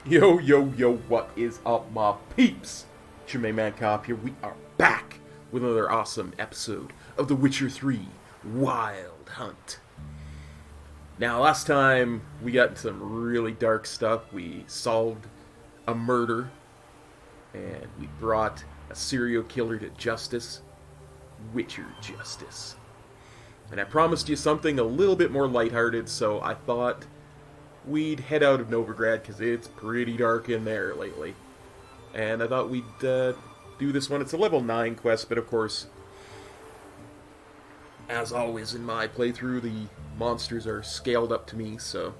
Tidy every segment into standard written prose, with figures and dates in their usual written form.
Yo, yo, yo, what is up, my peeps? It's your main man Kop here. We are back with another awesome episode of The Witcher 3 Wild Hunt. Now, last time we got into some really dark stuff. We solved a murder, and we brought a serial killer to justice. Witcher justice. And I promised you something a little bit more lighthearted, so I thought we'd head out of Novigrad because it's pretty dark in there lately. And I thought we'd do this one. It's a level 9 quest, but of course, as always in my playthrough, the monsters are scaled up to me, so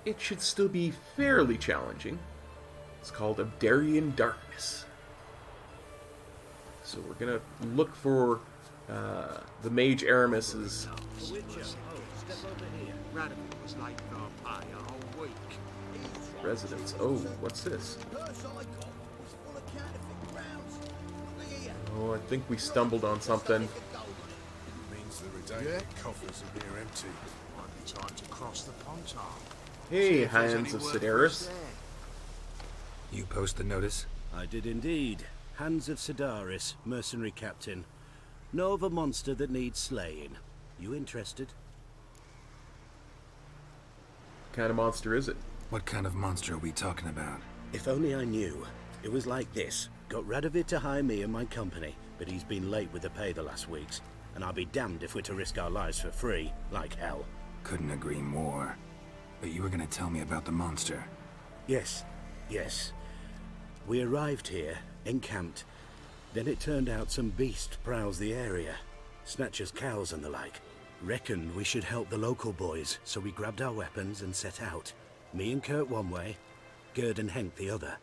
it should still be fairly challenging. It's called Abdarian Darkness. So we're gonna look for the mage Aramis's residence. Oh, what's this? Oh, I think we stumbled on something. Hey, Hands of Sidaris. You post the notice? I did indeed. Hands of Sidaris, mercenary captain. Know of a monster that needs slaying. You interested? What kind of monster is it? What kind of monster are we talking about? If only I knew. It was like this. Got Radovid to hire me and my company, but he's been late with the pay the last weeks. And I'll be damned if we're to risk our lives for free, like hell. Couldn't agree more. But you were gonna tell me about the monster. Yes. We arrived here, encamped. Then it turned out some beast prowls the area. Snatchers cows and the like. Reckoned we should help the local boys, so we grabbed our weapons and set out. Me and Kurt one way, Gerd and Henk the other.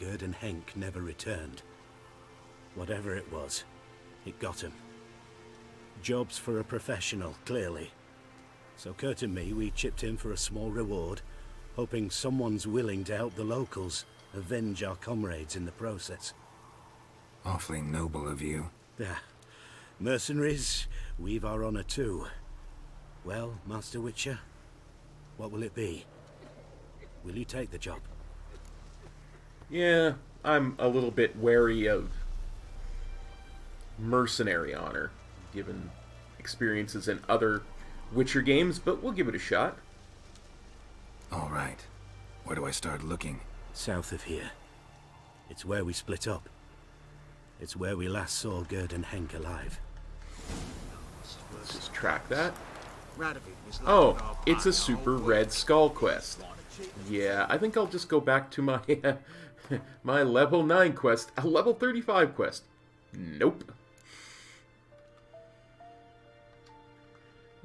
Gerd and Henk never returned. Whatever it was, it got him. Jobs for a professional, clearly. So Kurt and me, we chipped in for a small reward, hoping someone's willing to help the locals avenge our comrades in the process. Awfully noble of you. Ah, mercenaries, we've our honor too. Well, Master Witcher, what will it be? Will you take the job? Yeah, I'm a little bit wary of mercenary honor, given experiences in other Witcher games, but we'll give it a shot. All right. Where do I start looking? South of here. It's where we split up. It's where we last saw Gerd and Henk alive. Let's just track that. Oh, it's a super red skull quest. Yeah, I think I'll just go back to my my level 9 quest, a level 35 quest. Nope.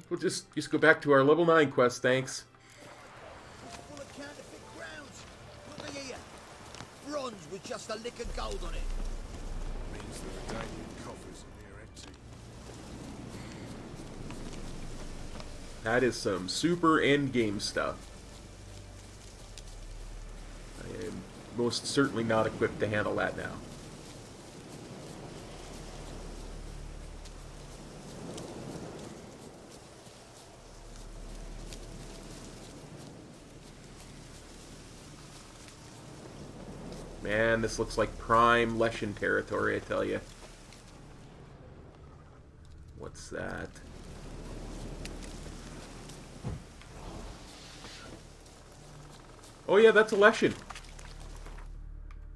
We'll just go back to our level 9 quest, thanks. Bronze with just a lick of gold on it. Means the redundant coffers are near empty. That is some super end game stuff. I am most certainly not equipped to handle that now. Man, this looks like prime Leshen territory, I tell you. What's that? Oh yeah, that's a Leshen.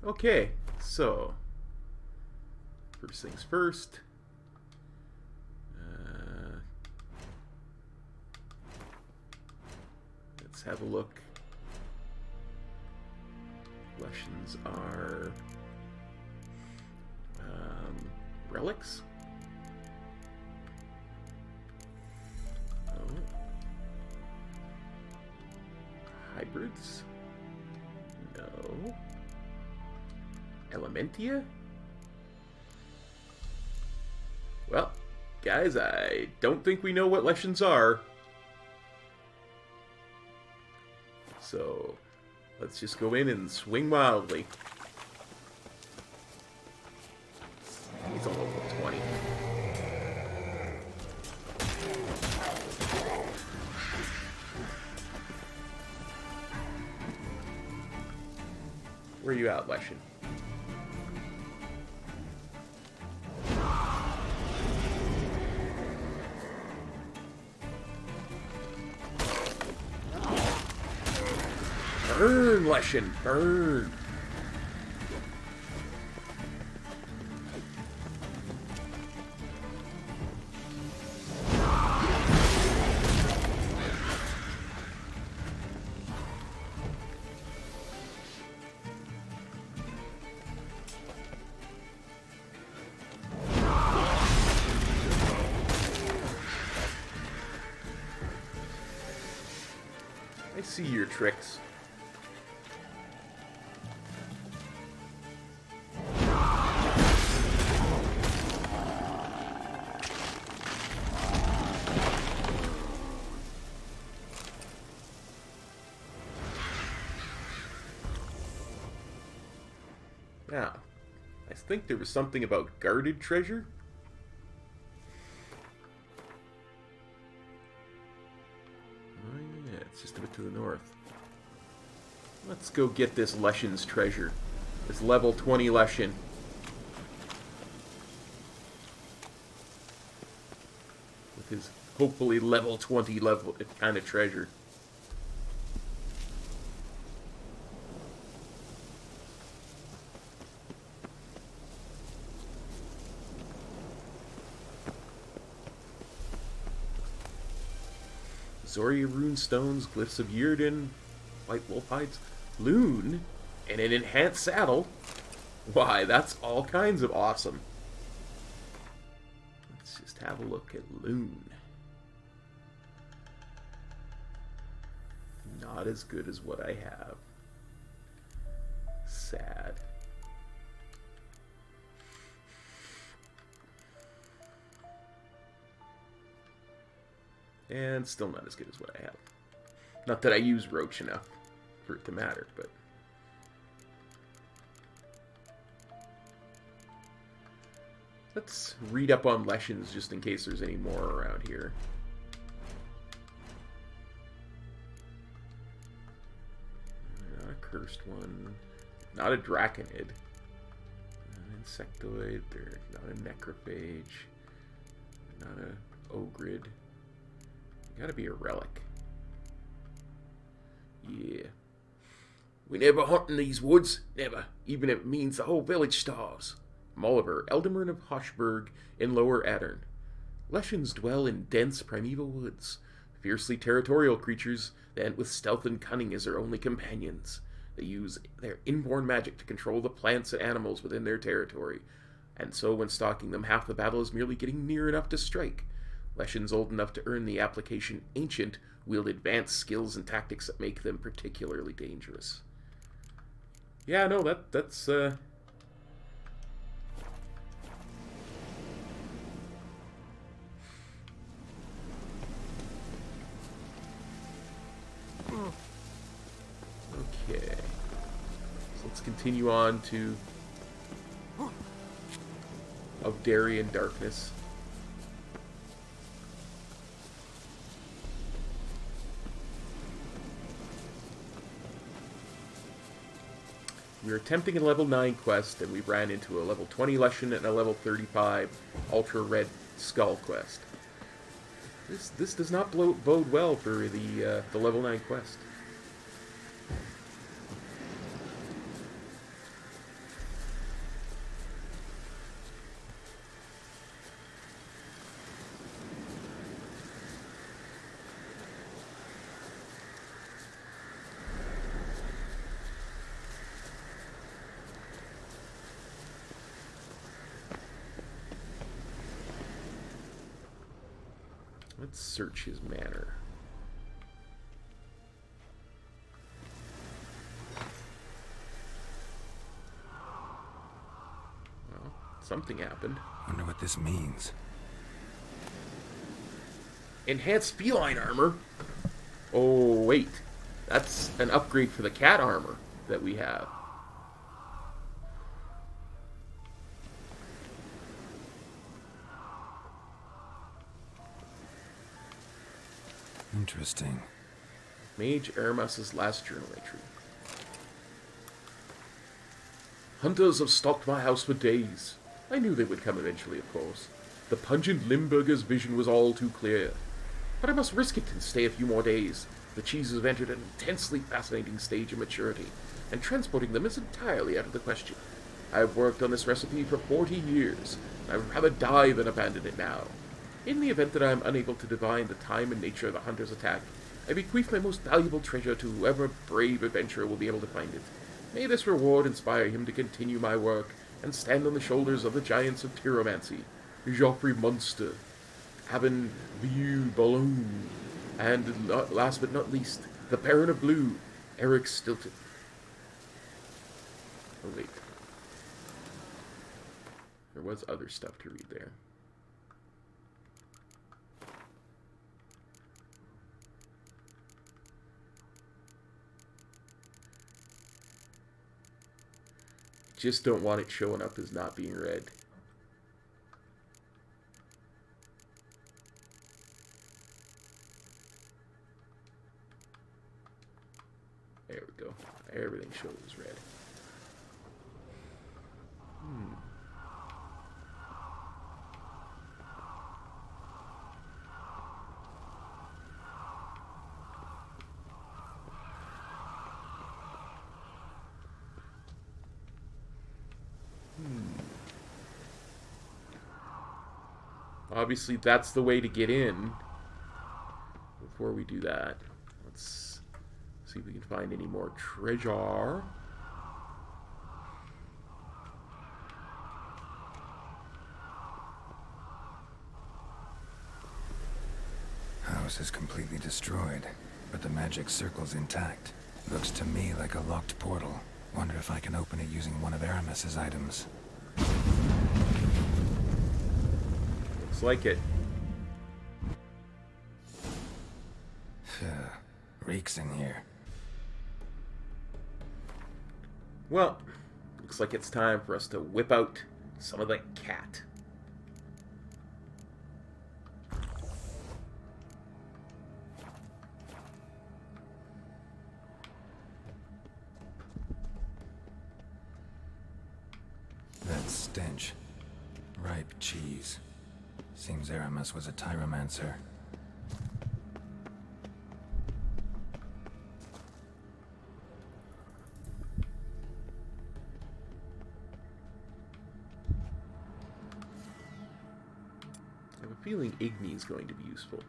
Okay, so first things first. Let's have a look. Leshens are relics. Oh. Hybrids? No. Elementia? Well, guys, I don't think we know what Leshens are. So let's just go in and swing wildly. He's a level 20. Where are you at, Leshen? Burn, Leshen, burn! I see your tricks. Now, I think there was something about guarded treasure. Oh yeah, it's just a bit to the north. Let's go get this Leshen's treasure. This level 20 Leshen. With his hopefully level 20 level kind of treasure. Zoria rune stones, glyphs of Yurden, white wolf hides, loon, and an enhanced saddle. Why, that's all kinds of awesome. Let's just have a look at loon. Not as good as what I have. Sad. And still not as good as what I have. Not that I use Roach enough for it to matter, but... let's read up on Leshens just in case there's any more around here. Not a cursed one. Not a Draconid. Not an Insectoid. They're not a Necrophage. Not a Ogrid. Gotta be a relic. Yeah. We never hunt in these woods. Never. Even if it means the whole village starves. Molliver, Eldemern of Hoshburg in Lower Addern. Leshens dwell in dense primeval woods. Fiercely territorial creatures that with stealth and cunning as their only companions. They use their inborn magic to control the plants and animals within their territory. And so when stalking them, half the battle is merely getting near enough to strike. Leshens old enough to earn the application Ancient wield advanced skills and tactics that make them particularly dangerous. Yeah, no, that's okay. So let's continue on to of Darien Darkness. We were attempting a level 9 quest, and we ran into a level 20 Leshen and a level 35 Ultra Red Skull quest. This does not bode well for the level 9 quest. Let's search his manor. Well, something happened. Wonder what this means. Enhanced feline armor? Oh, wait. That's an upgrade for the cat armor that we have. Interesting. Mage Aramas's last journal entry. Hunters have stalked my house for days. I knew they would come eventually, of course. The pungent Limburger's vision was all too clear. But I must risk it and stay a few more days. The cheeses have entered an intensely fascinating stage of maturity, and transporting them is entirely out of the question. I have worked on this recipe for 40 years, and I would rather die than abandon it now. In the event that I am unable to divine the time and nature of the hunter's attack, I bequeath my most valuable treasure to whoever brave adventurer will be able to find it. May this reward inspire him to continue my work and stand on the shoulders of the giants of tyromancy, Geoffrey Munster, Avon Vieux Boulogne, and last but not least, the Baron of Blue, Eric Stilton. Oh wait. There was other stuff to read there. Just don't want it showing up as not being read. There we go. Everything shows red. Obviously, that's the way to get in. Before we do that, let's see if we can find any more treasure. House is completely destroyed, but the magic circle's intact. Looks to me like a locked portal. Wonder if I can open it using one of Aramis's items. Looks like it. Reeks in here. Well, looks like it's time for us to whip out some of the cat. That stench. Ripe cheese. Seems Aramis was a tyromancer. I have a feeling Igni is going to be useful.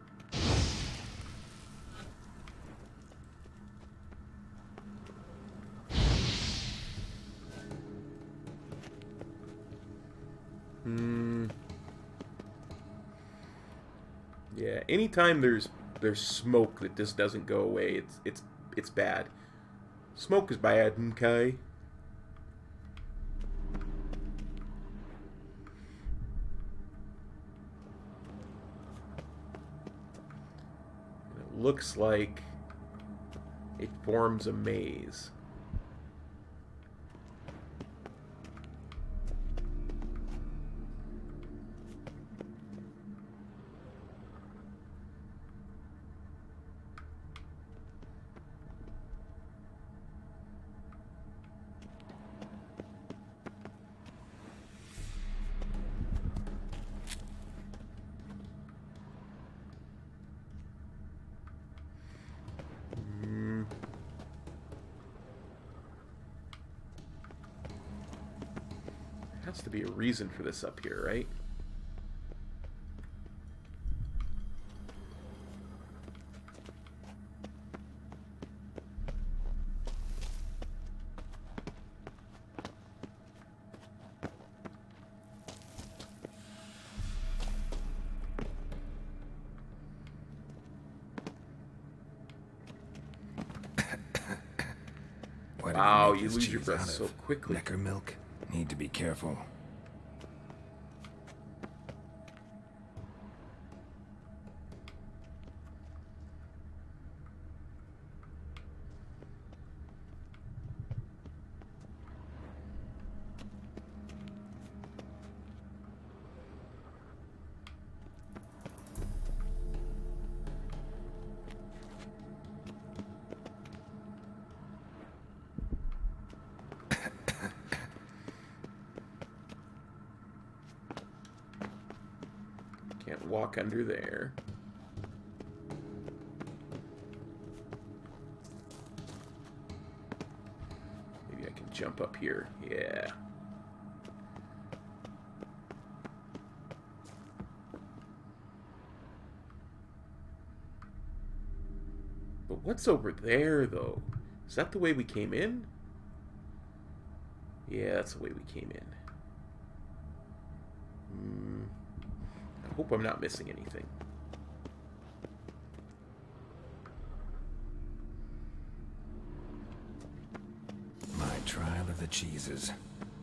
Yeah, anytime there's smoke that just doesn't go away, it's bad. Smoke is bad, okay? It looks like it forms a maze. Has to be a reason for this up here, right? Wow, you lose your breath so quickly. Necker milk? Need to be careful. walk under there. Maybe I can jump up here. Yeah. But what's over there, though? Is that the way we came in? Yeah, that's the way we came in. I hope I'm not missing anything. My trial of the cheeses.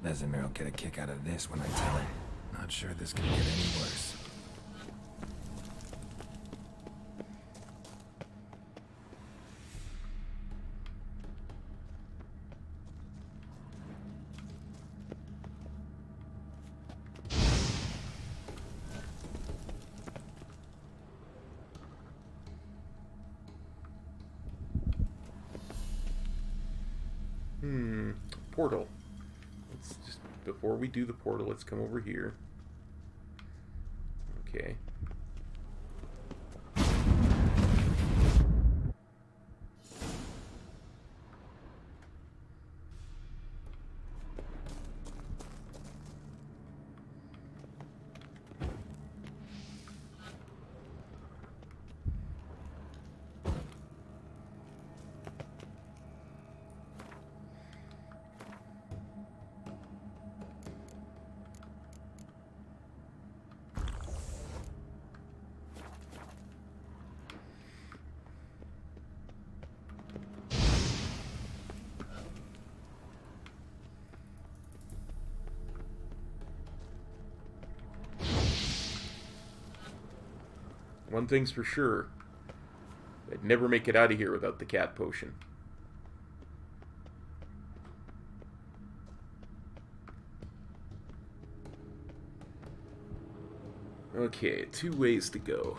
Vesemir will get a kick out of this when I tell him. Not sure this can get any worse. Portal. Let's just, before we do the portal, let's come over here. Okay. One thing's for sure. I'd never make it out of here without the cat potion. Okay, 2 ways to go.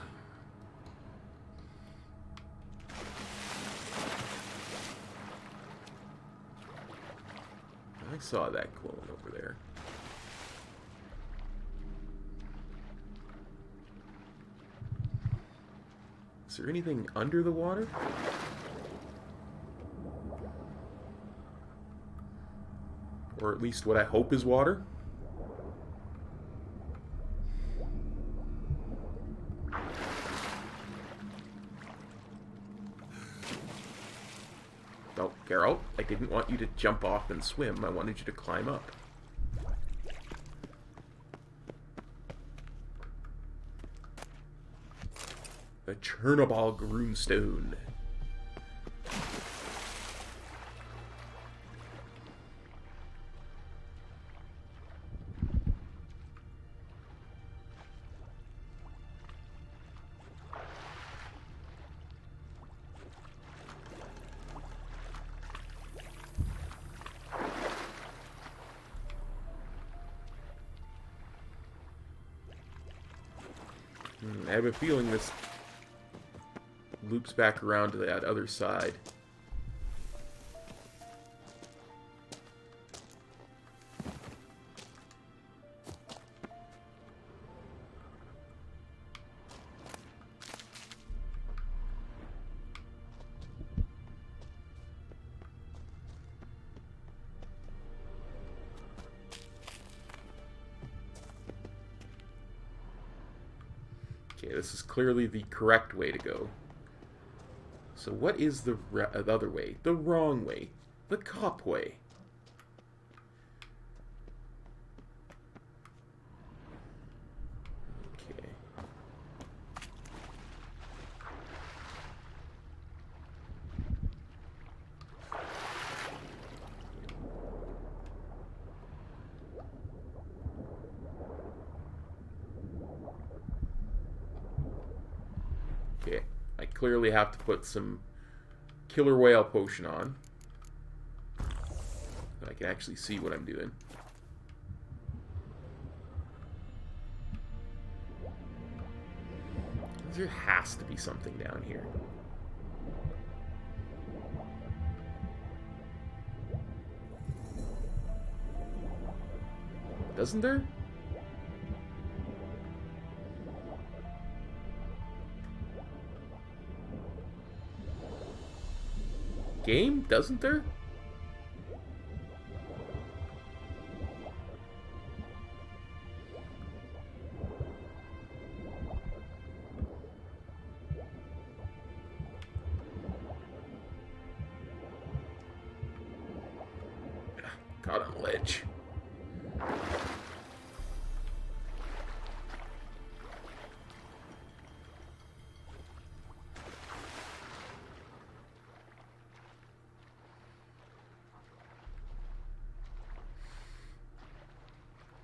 I saw that clone over there. Is there anything under the water? Or at least what I hope is water? Oh, Geralt, I didn't want you to jump off and swim. I wanted you to climb up. The Chernobog runestone. I have a feeling this loops back around to that other side. Okay, this is clearly the correct way to go. So what is the other way? The wrong way. The Kop way. Okay. Okay, I clearly have to put some killer whale potion on. I can actually see what I'm doing. There has to be something down here. Doesn't there? game, doesn't there? Got on ledge.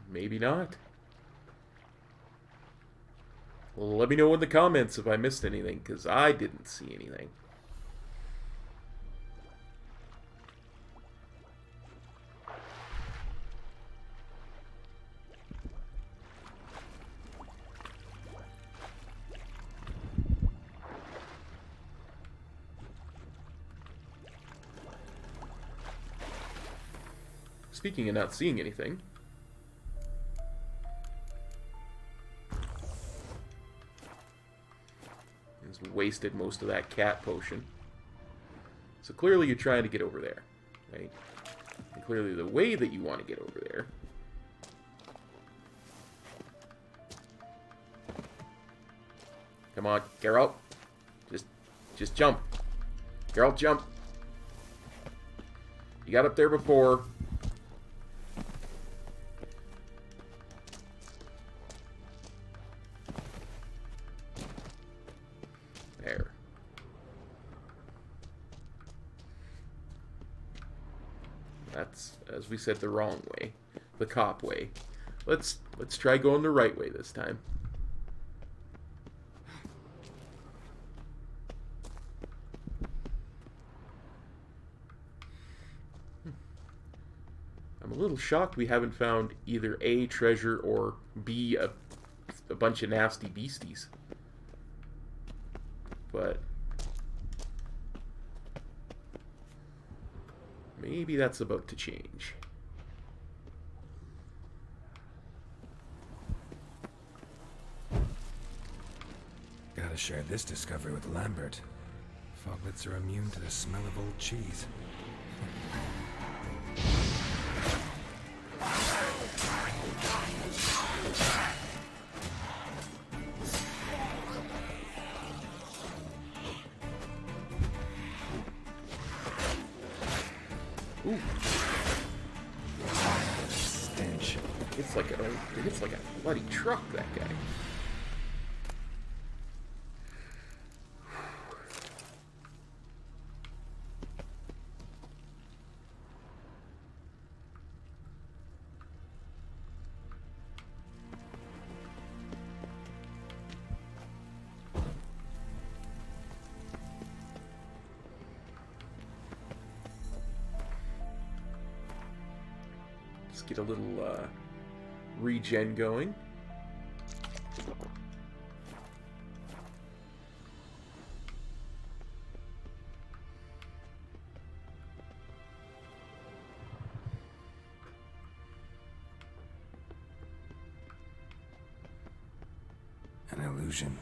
Maybe not. Well, let me know in the comments if I missed anything, because I didn't see anything. Speaking of not seeing anything, he's wasted most of that cat potion. So clearly you're trying to get over there, right? And clearly the way that you want to get over there come on, Geralt. Just jump. Geralt, jump. You got up there before. There. That's, as we said, the wrong way. The Kop way. Let's try going the right way this time. I'm a little shocked we haven't found either A, treasure, or B, a bunch of nasty beasties. But maybe that's about to change. Gotta share this discovery with Lambert. Foglets are immune to the smell of old cheese. Ooh. Stench. It's like a bloody truck, that guy. Let's get a little regen going. An illusion.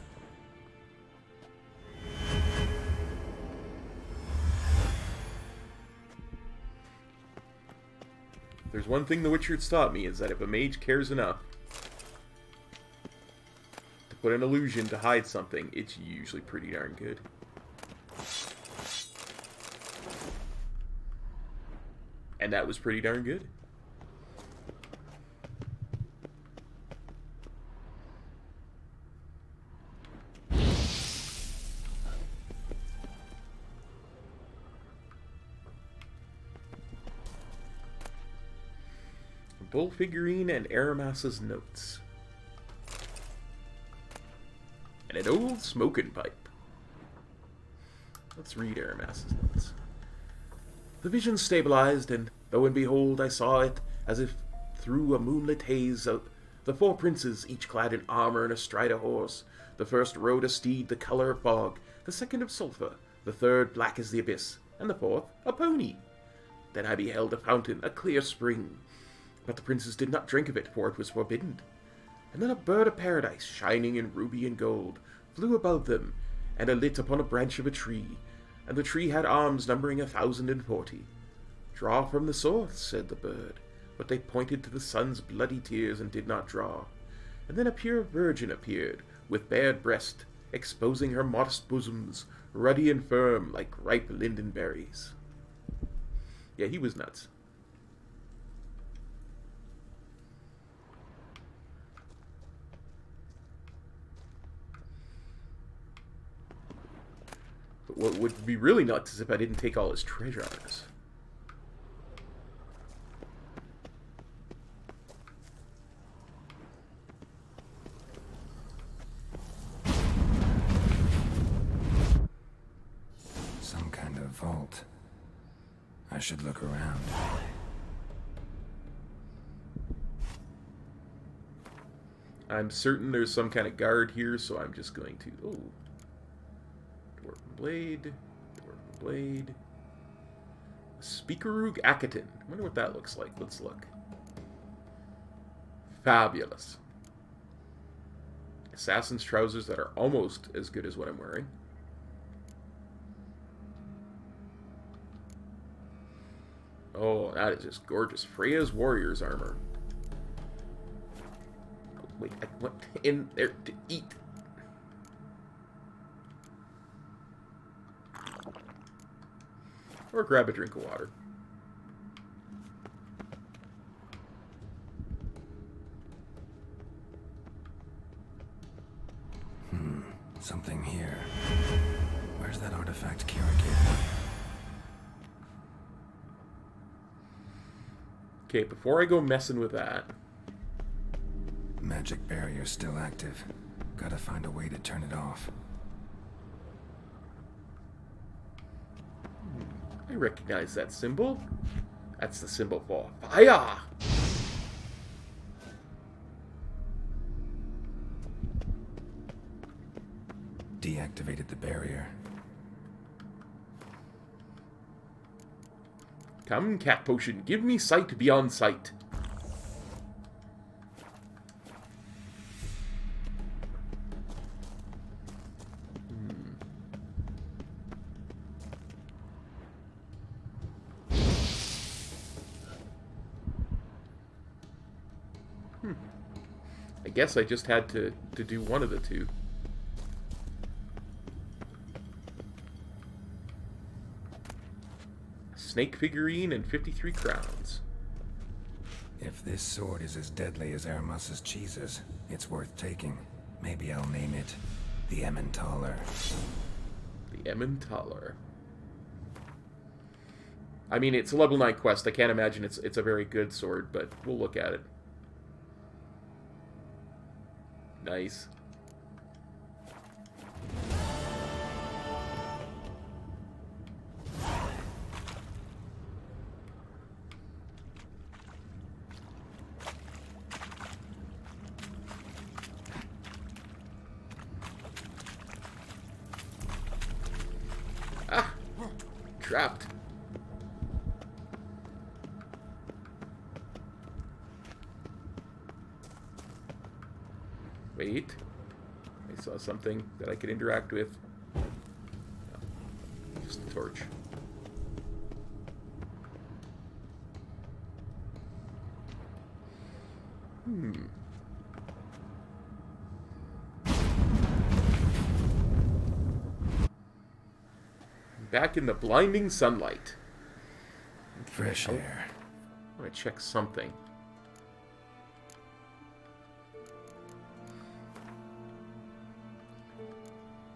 There's one thing The Witcher's taught me, is that if a mage cares enough to put an illusion to hide something, it's usually pretty darn good. And that was pretty darn good. Bull figurine and Aramas's notes. And an old smoking pipe. Let's read Aramas's notes. The vision stabilized, and lo and behold, I saw it as if through a moonlit haze. The four princes, each clad in armor and astride a horse. The first rode a steed the color of fog, the second of sulphur, the third black as the abyss, and the fourth a pony. Then I beheld a fountain, a clear spring. But the princes did not drink of it, for it was forbidden. And then a bird of paradise, shining in ruby and gold, flew above them, and alit upon a branch of a tree. and the tree had arms numbering 1,040. "Draw from the source," said the bird, but they pointed to the sun's bloody tears and did not draw. And then a pure virgin appeared, with bared breast, exposing her modest bosoms, ruddy and firm like ripe linden berries. Yeah, he was nuts. But what would be really nuts is if I didn't take all his treasures. Some kind of vault. I should look around. I'm certain there's some kind of guard here, so I'm just going to... Oh. Dwarven blade. Dwarven blade. Speakerug Akaton. I wonder what that looks like. Let's look. Fabulous. Assassin's trousers that are almost as good as what I'm wearing. Oh, that is just gorgeous. Freya's warrior's armor. Oh, wait, I went in there to eat. Or grab a drink of water. Something here. Where's that artifact Kira gave me? Okay, before I go messing with that... Magic barrier still active. Gotta find a way to turn it off. I recognize that symbol. That's the symbol for fire! Deactivated the barrier. Come, cat potion, give me sight beyond sight. I guess I just had to do one of the two. Snake figurine and 53 crowns. If this sword is as deadly as Aramus's cheeses, it's worth taking. Maybe I'll name it the Emmentaler. The Emmentaler. I mean, it's a level 9 quest. I can't imagine it's a very good sword, but we'll look at it. Nice. Ah! Trapped. Wait. I saw something that I could interact with. No. Just a torch. Back in the blinding sunlight. Fresh air. I want to check something.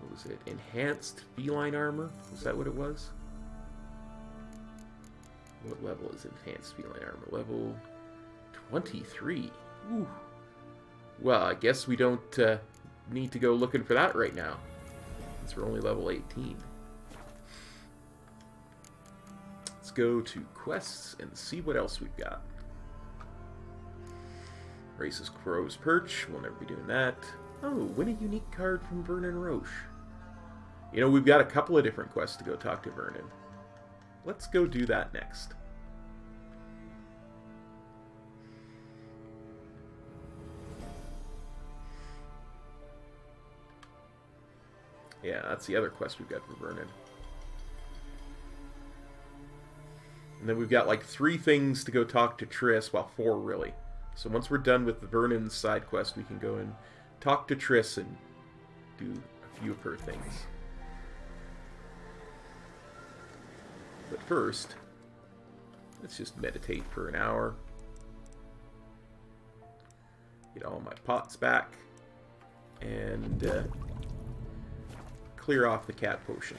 What was it? Enhanced feline armor? Was that what it was? What level is enhanced feline armor? Level 23. Ooh. Well, I guess we don't need to go looking for that right now, since we're only level 18. Let's go to quests and see what else we've got. Races Crow's Perch. We'll never be doing that. Oh, win a unique card from Vernon Roche. You know, we've got a couple of different quests to go talk to Vernon. Let's go do that next. Yeah, that's the other quest we've got for Vernon. And then we've got like 3 things to go talk to Triss. Well, 4 really. So once we're done with the Vernon's side quest, we can go and talk to Triss and do a few of her things. But first, let's just meditate for an hour. Get all my pots back. And clear off the cat potion.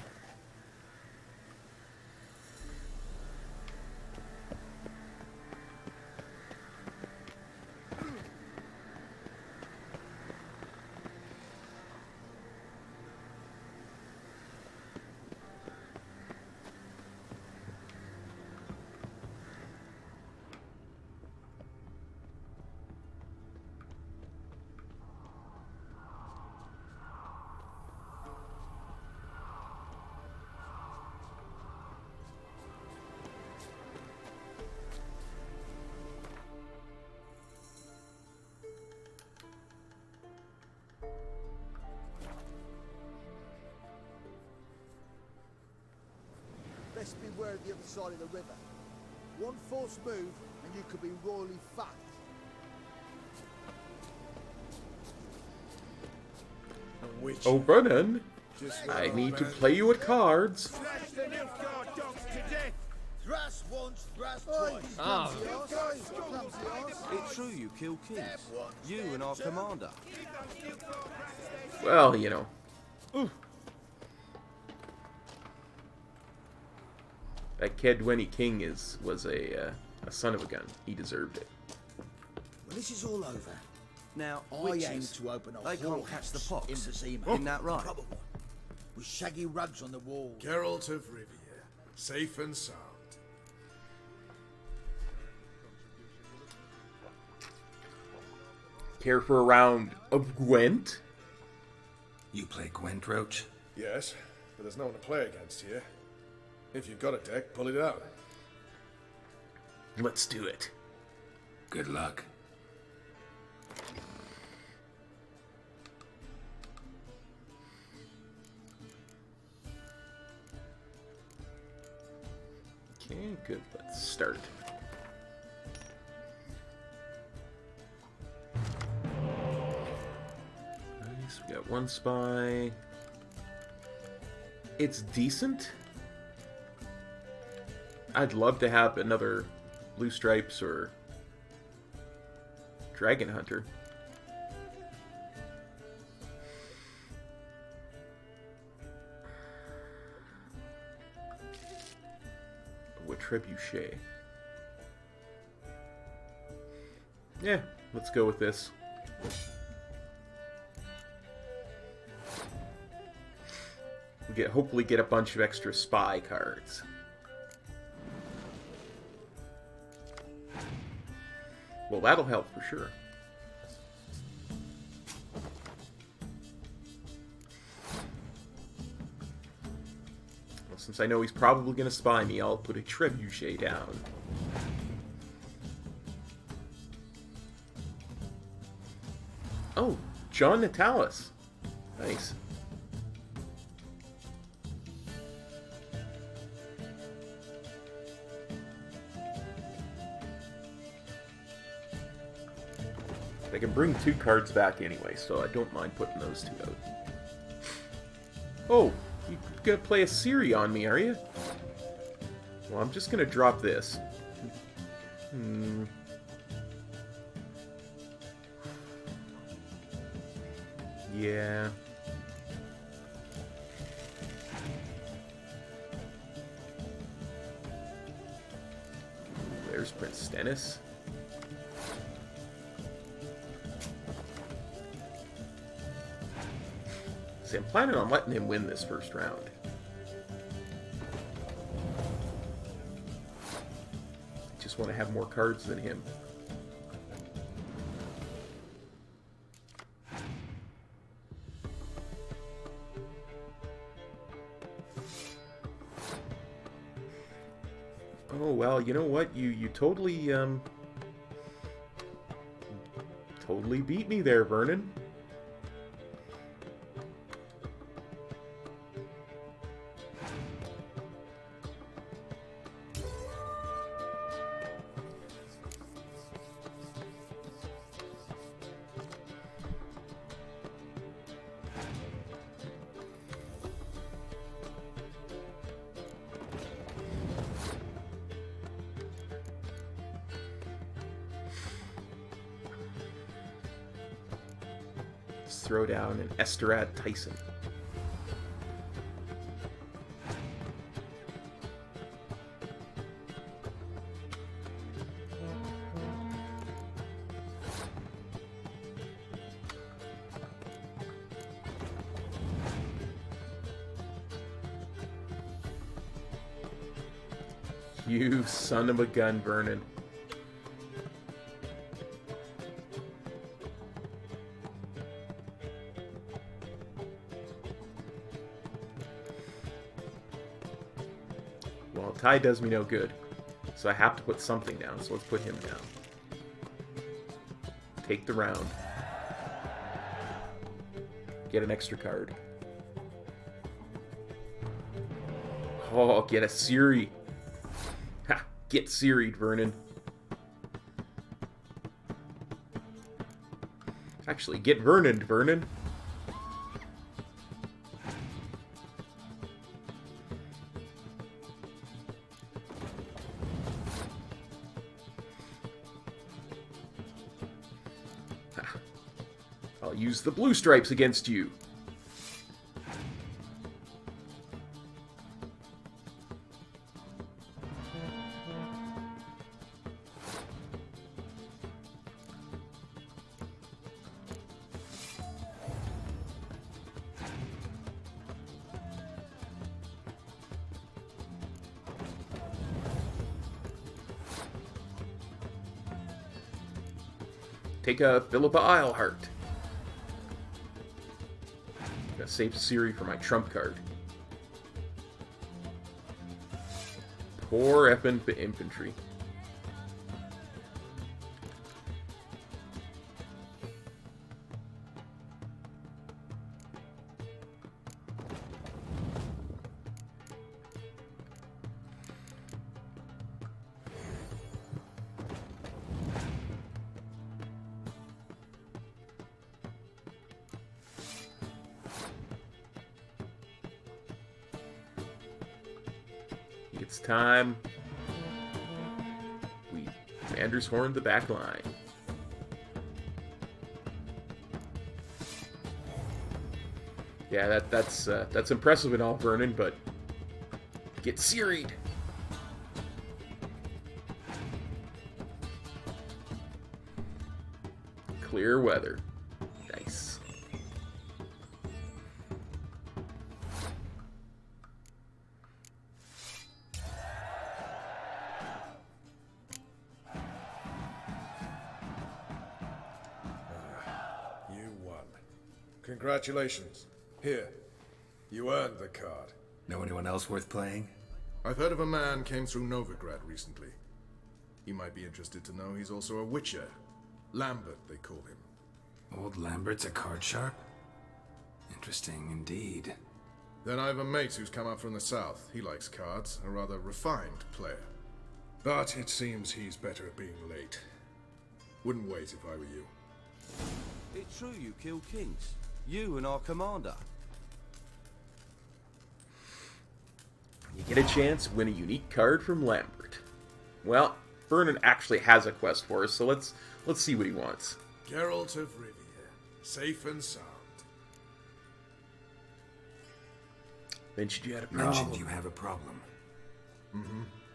Best beware of the other side of the river. One false move and you could be royally fucked. Which Oh, Vernon, just I like need to man. play you at cards. Slash the Nilfgaard dogs to death. Thrust once, thrust twice. Ah. It's true you killed kings. You and our commander. Well, you know. That Kedwenny King was a son of a gun. He deserved it. When this is all over, Now, I witches, aim to open a they can't catch the whorehouse pox. in Vizima. Isn't that right? Proper one. With shaggy rugs on the walls. Geralt of Rivia, safe and sound. Care for a round of Gwent? You play Gwent, Roach? Yes, but there's no one to play against here. If you've got a deck, pull it out. Let's do it. Good luck. Okay, good. Let's start. Nice. We got 1 spy. It's decent. I'd love to have another Blue Stripes or Dragon Hunter. What trebuchet? Yeah, let's go with this. We hopefully get a bunch of extra spy cards. Well, that'll help for sure. Well, since I know he's probably going to spy me, I'll put a trebuchet down. Oh, John Natalis. Nice. I can bring 2 cards back anyway, so I don't mind putting those 2 out. Oh, you're gonna play a Ciri on me, are you? Well, I'm just gonna drop this. Yeah. There's Prince Stennis. See, I'm planning on letting him win this first round. I just want to have more cards than him. Oh, well, you know what? You totally, totally beat me there, Vernon. Let's throw down an Esterad Tyson. You son of a gun, Vernon. Well, Ty does me no good, so I have to put something down, so let's put him down. Take the round. Get an extra card. Oh, get a Siri. Ha! Get Siri'd, Vernon. Actually, get Vernon'd, Vernon. Ha. I'll use the blue stripes against you. Take a Philippa Eilhart. Gotta save Siri for my trump card. Poor effing infantry. It's time. We Commander's Horn the back line. Yeah, that's impressive and all, Vernon, but get Siri'd. Clear weather. Nice. You won. Congratulations. Here. You earned the card. Know anyone else worth playing? I've heard of a man came through Novigrad recently. You might be interested to know he's also a witcher. Lambert, they call him. Old Lambert's a card sharp? Interesting indeed. Then I have a mate who's come up from the south. He likes cards, a rather refined player. But it seems he's better at being late. Wouldn't wait if I were you. It's true you killed kings. You and our commander. You get a chance, win a unique card from Lambert. Well, Vernon actually has a quest for us, so let's see what he wants. Geralt of Rivia, safe and sound. Mentioned you had a problem. Mentioned you have a problem.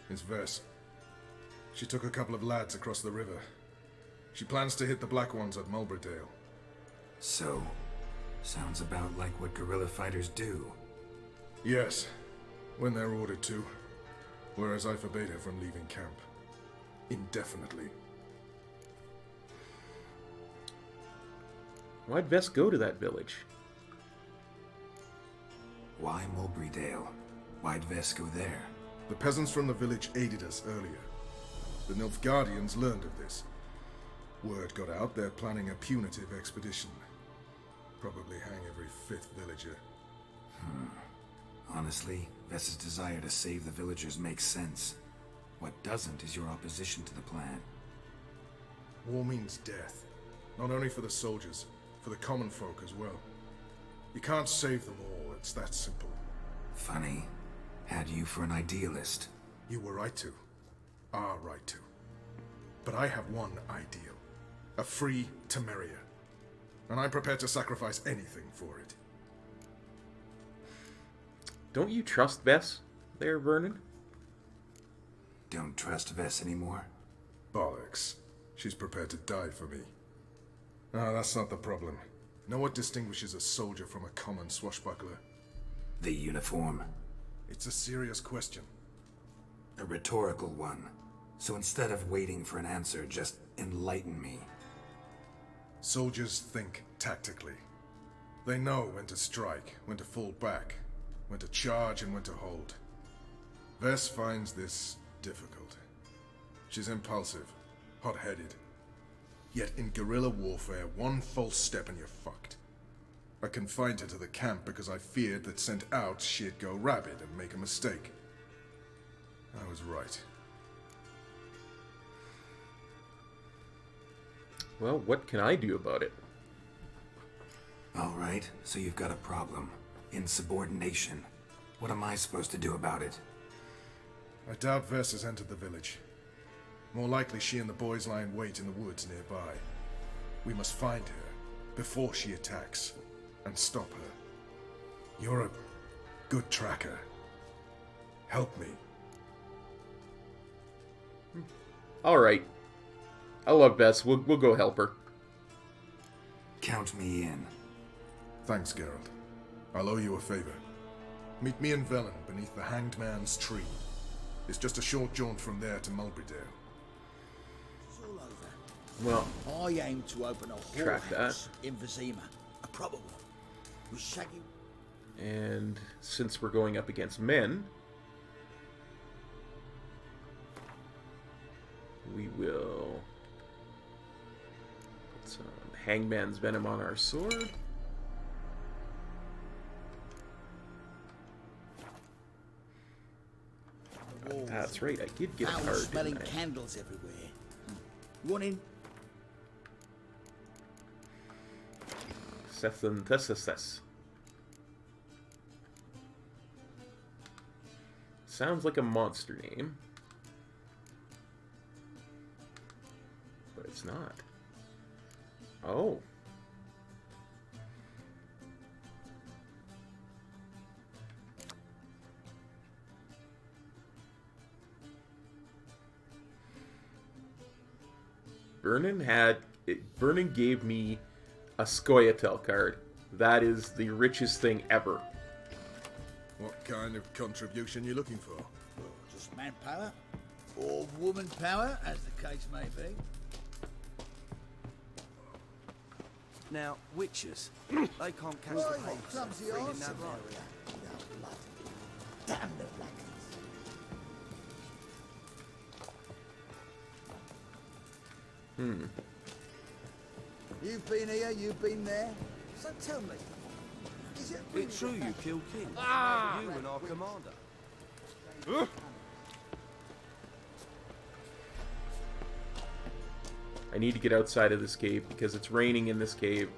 It's Vess. She took a couple of lads across the river. She plans to hit the Black Ones at Mulberdale. So, sounds about like what guerrilla fighters do. Yes, when they're ordered to. Whereas I forbade her from leaving camp. Indefinitely. Why'd Vess go to that village? Why Mulberrydale? Why'd Vess go there? The peasants from the village aided us earlier. The Nilfgaardians learned of this. Word got out they're planning a punitive expedition. Probably hang every fifth villager. Honestly, Vess's desire to save the villagers makes sense. What doesn't is your opposition to the plan. War means death. Not only for the soldiers, for the common folk as well. You can't save them all, it's that simple. Funny. Had you for an idealist. You were right to. Are right to. But I have one ideal. A free Temeria. and I'm prepared to sacrifice anything for it. Don't you trust Vess there, Vernon? Don't trust Vess anymore? Bollocks. She's prepared to die for me. Ah, that's not the problem. Know what distinguishes a soldier from a common swashbuckler? The uniform. It's a serious question. A rhetorical one. So instead of waiting for an answer, just enlighten me. Soldiers think tactically. They know when to strike, when to fall back, when to charge and when to hold. Vess finds this difficult. She's impulsive, hot-headed. Yet in guerrilla warfare, one false step and you're fucked. I confined her to the camp because I feared that sent out she'd go rabid and make a mistake. I was right. Well, what can I do about it? Alright, so you've got a problem. Insubordination. What am I supposed to do about it? I doubt Vess has entered the village. More likely she and the boys lie in wait in the woods nearby. We must find her before she attacks and stop her. You're a good tracker. Help me. All right. I love Vess. We'll go help her. Count me in. Thanks, Geralt. I'll owe you a favor. Meet me and Velen beneath the Hanged Man's tree. It's just a short jaunt from there to Mulberydale. It's all over. Well, I aim to open a Track whorehouse in Vizima. A proper one. With shaggy... and since we're going up against men, we will put some Hangman's Venom on our sword. That's right, I did get a card, smelling didn't I? candles everywhere. One in... Sethanthesis. Sounds like a monster name, but it's not. Oh. Vernon gave me a Scoia'tael card. That is the richest thing ever. What kind of contribution you looking for? Just manpower. Or woman power, as the case may be. Now, witches, they can't catch the Right, pace. clumsy Reading arse. that right. Without blood. Damn the blackens. You've been here, you've been there. So tell me, is it really It's true the you fact- killed kings. You and our commander. I need to get outside of this cave because it's raining in this cave,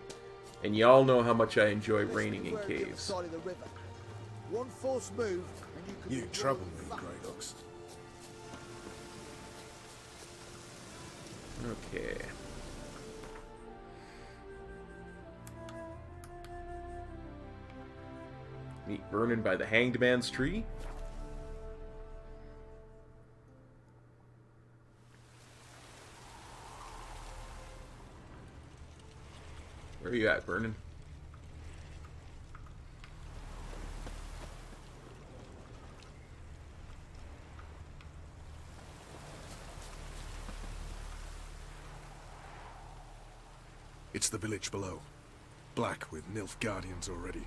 and y'all know how much I enjoy raining in Where the other caves. side of the river. One false move, and you could You be trouble me, fucked. Grey Ox. Okay. Meet Vernon by the Hanged Man's tree. Where are you at, Vernon? It's the village below. Black with Nilfgaardians already.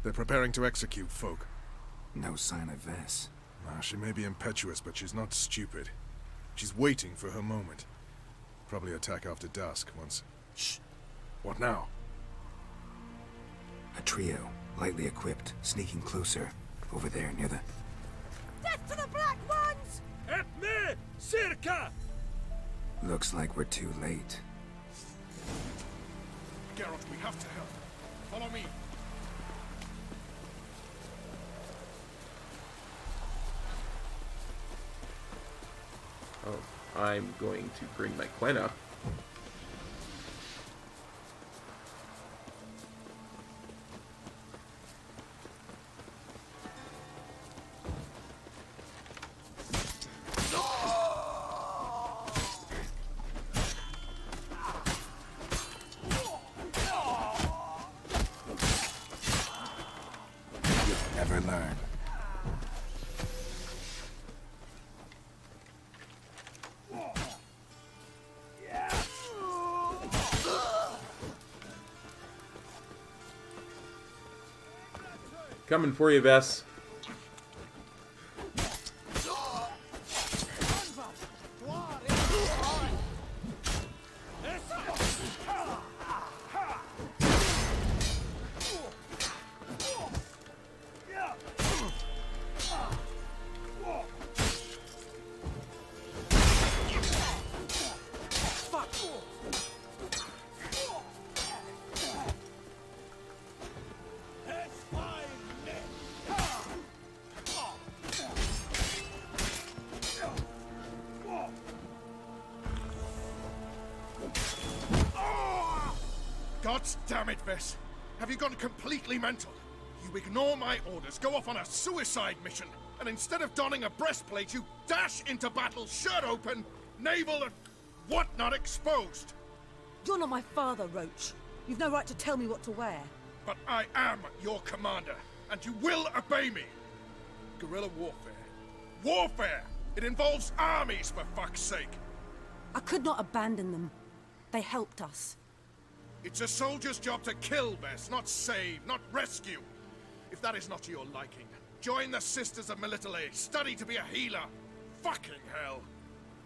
They're preparing to execute folk. No sign of Vess. She may be impetuous, but she's not stupid. She's waiting for her moment. Probably attack after dusk once... Shh! What now? A trio, lightly equipped, sneaking closer. Over there, near the... Death to the Black Ones! At me! Circa! Looks like we're too late. Geralt, we have to help. Follow me. Oh, I'm going to bring my Quena. Coming for you, Vess. God damn it, Vess. Have you gone completely mental? You ignore my orders, go off on a suicide mission, and instead of donning a breastplate, you dash into battle, shirt open, navel and whatnot exposed. You're not my father, Roach. You've no right to tell me what to wear. But I am your commander, and you will obey me. Guerrilla warfare. Warfare! It involves armies, for fuck's sake. I could not abandon them. They helped us. It's a soldier's job to kill, Bess, not save, not rescue. If that is not to your liking, join the Sisters of Melitele, study to be a healer. Fucking hell.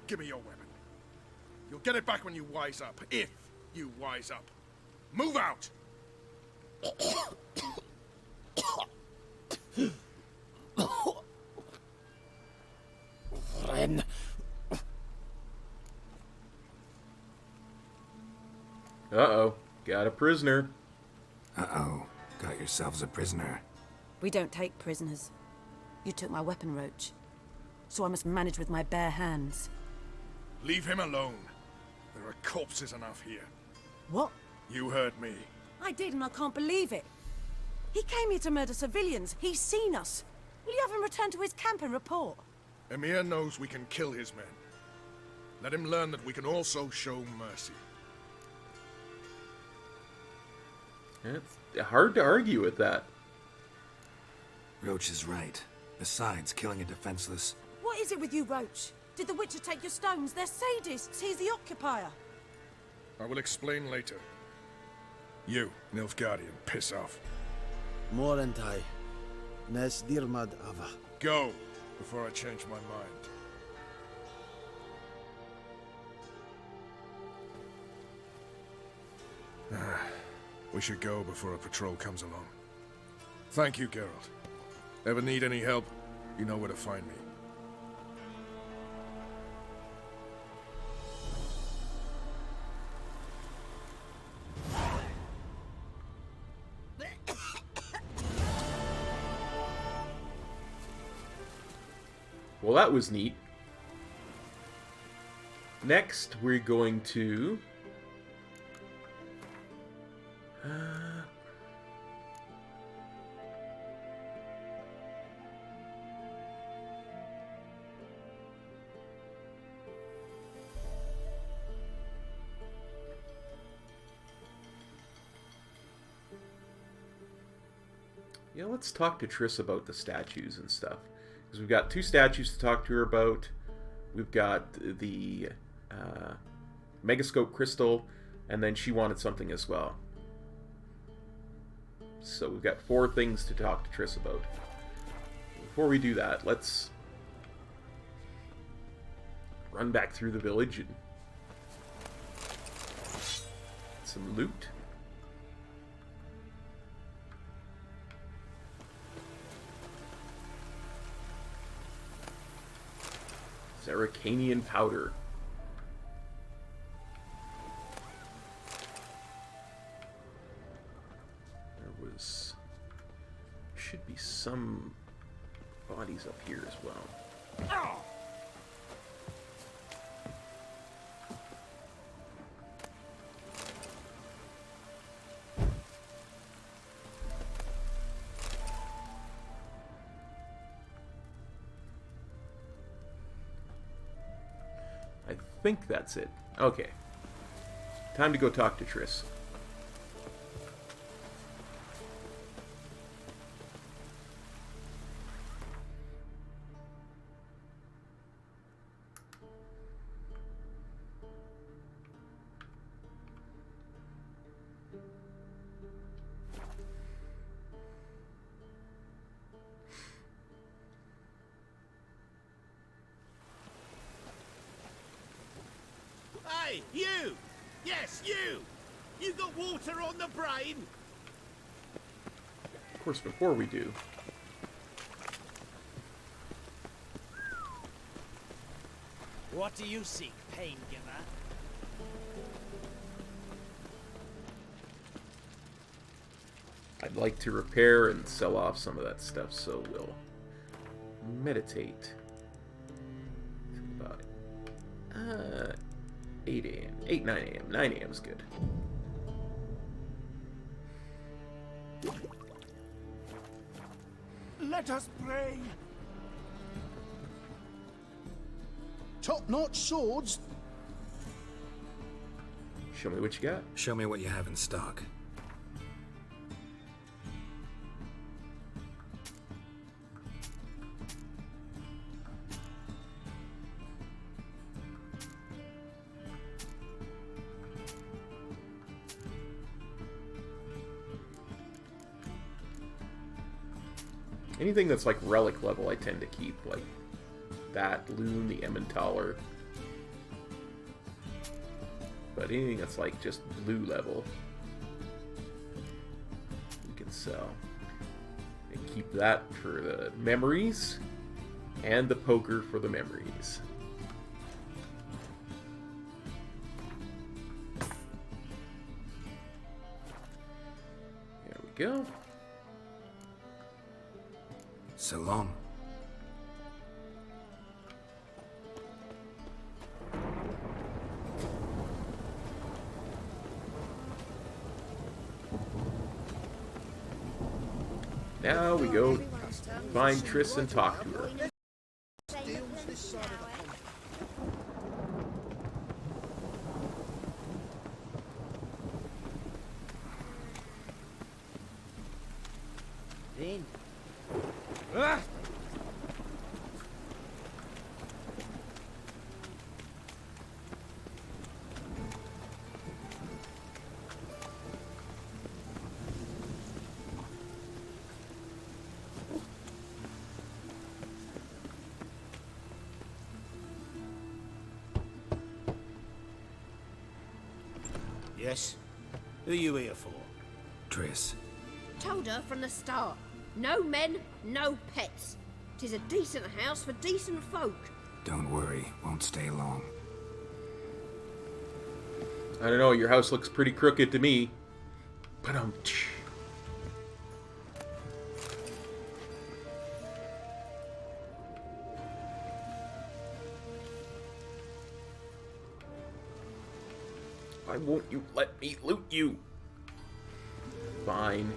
Give me your weapon. You'll get it back when you wise up, if you wise up. Move out! Ren. Uh-oh. Got a prisoner. Uh-oh. Got yourselves a prisoner. We don't take prisoners. You took my weapon, Roach. So I must manage with my bare hands. Leave him alone. There are corpses enough here. What? You heard me. I did, and I can't believe it. He came here to murder civilians. He's seen us. Will you have him return to his camp and report? Emir knows we can kill his men. Let him learn that we can also show mercy. It's hard to argue with that. Roach is right. Besides, killing a defenseless... What is it with you, Roach? Did the Witcher take your stones? They're sadists. He's the occupier. I will explain later. You, Nilfgaardian, piss off. Morentai. Nes dirmad ava. Go, before I change my mind. We should go before a patrol comes along. Thank you, Geralt. Ever need any help, you know where to find me. Well, that was neat. Next, we're going to... Yeah, let's talk to Triss about the statues and stuff. Because we've got 2 statues to talk to her about. We've got the Megascope Crystal, and then she wanted something as well. So we've got 4 things to talk to Triss about. Before we do that, let's run back through the village and some loot. Seracanian powder. There was... should be some bodies up here as well. I think that's it. Okay. Time to go talk to Triss. Hey, you! Yes, you! You got water on the brain? Of course, before we do, What do you seek, pain giver? I'd like to repair and sell off some of that stuff, so we'll meditate. About 8 a.m. 9 a.m. 9 a.m. is good. Let us pray. Top-notch swords? Show me what you got. Show me what you have in stock. Anything that's like relic level, I tend to keep, like that loon, the Emmentaler. But anything that's like just blue level, we can sell. And keep that for the memories, and the poker for the memories. There we go. So long. Now we go find Triss and talk to her. Deals this side of the pond. In. Yes? Who are you here for? Triss. Told her from the start. No men, no pets. 'Tis a decent house for decent folk. Don't worry, won't stay long. I don't know, your house looks pretty crooked to me. But why won't you let me loot you? Fine.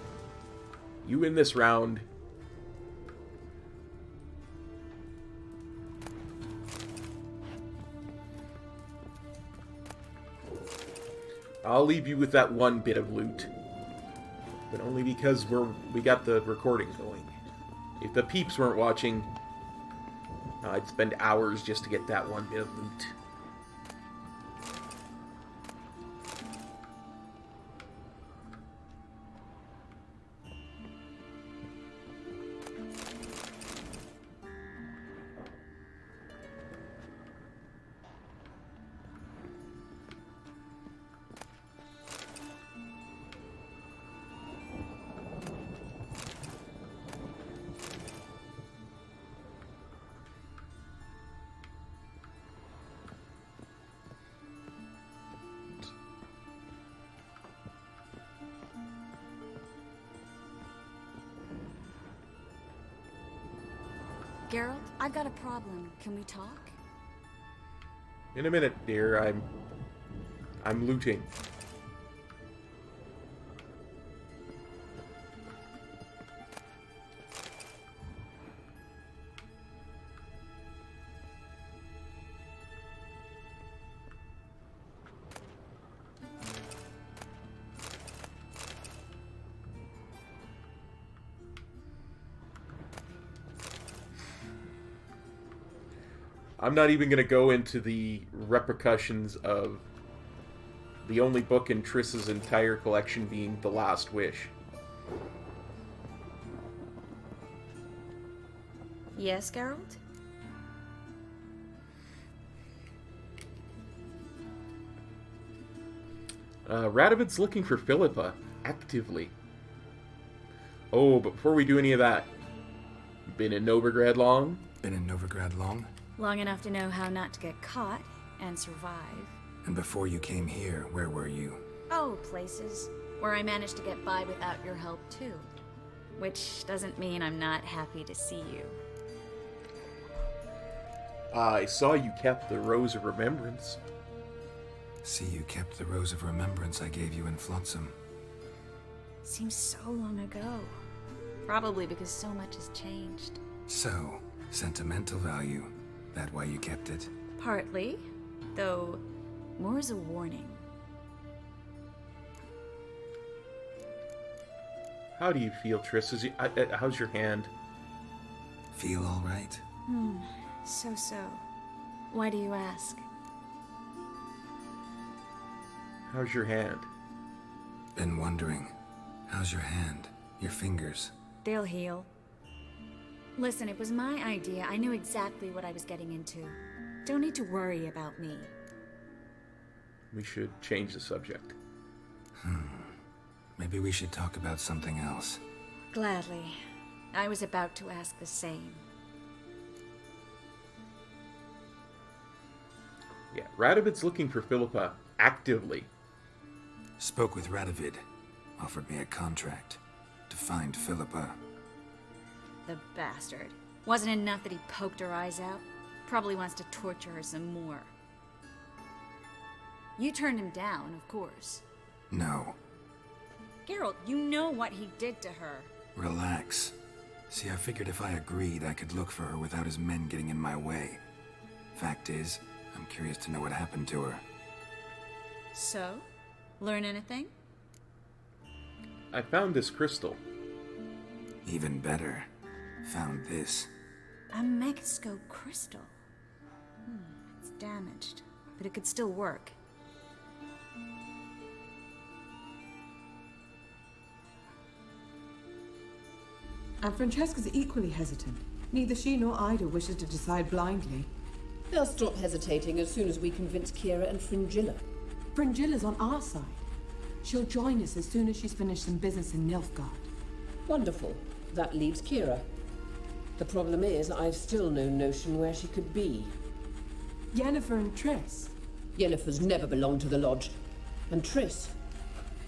You win this round. I'll leave you with that one bit of loot. But only because we got the recording going. If the peeps weren't watching, I'd spend hours just to get that one bit of loot. Geralt, I've got a problem. Can we talk? In a minute, dear. I'm looting. I'm not even going to go into the repercussions of the only book in Triss's entire collection being The Last Wish. Yes, Geralt? Radovid's looking for Philippa, actively. Oh, but before we do any of that, been in Novigrad long? Been in Novigrad long? Long enough to know how not to get caught and survive. And before you came here, where were you? Oh, places where I managed to get by without your help, too. Which doesn't mean I'm not happy to see you. I saw you kept the Rose of Remembrance. See, you kept the Rose of Remembrance I gave you in Flotsam. Seems so long ago. Probably because so much has changed. So, sentimental value. That why you kept it? Partly, though more as a warning. How do you feel, Triss? How's your hand? Feel all right? So. Why do you ask? How's your hand? Been wondering. How's your hand? Your fingers? They'll heal. Listen, it was my idea. I knew exactly what I was getting into. Don't need to worry about me. We should change the subject. Maybe we should talk about something else. Gladly. I was about to ask the same. Yeah, Radovid's looking for Philippa, actively. Spoke with Radovid. Offered me a contract. To find Philippa. The bastard. Wasn't enough that he poked her eyes out? Probably wants to torture her some more. You turned him down, of course. No. Geralt, you know what he did to her. Relax. See, I figured if I agreed, I could look for her without his men getting in my way. Fact is, I'm curious to know what happened to her. So? Learn anything? I found this crystal. Even better. Found this. A megascope crystal. It's damaged, but it could still work. And Francesca's equally hesitant. Neither she nor Ida wishes to decide blindly. They'll stop hesitating as soon as we convince Kira and Fringilla. Fringilla's on our side. She'll join us as soon as she's finished some business in Nilfgaard. Wonderful. That leaves Kira. The problem is, I've still no notion where she could be. Yennefer and Triss. Yennefer's never belonged to the Lodge. And Triss?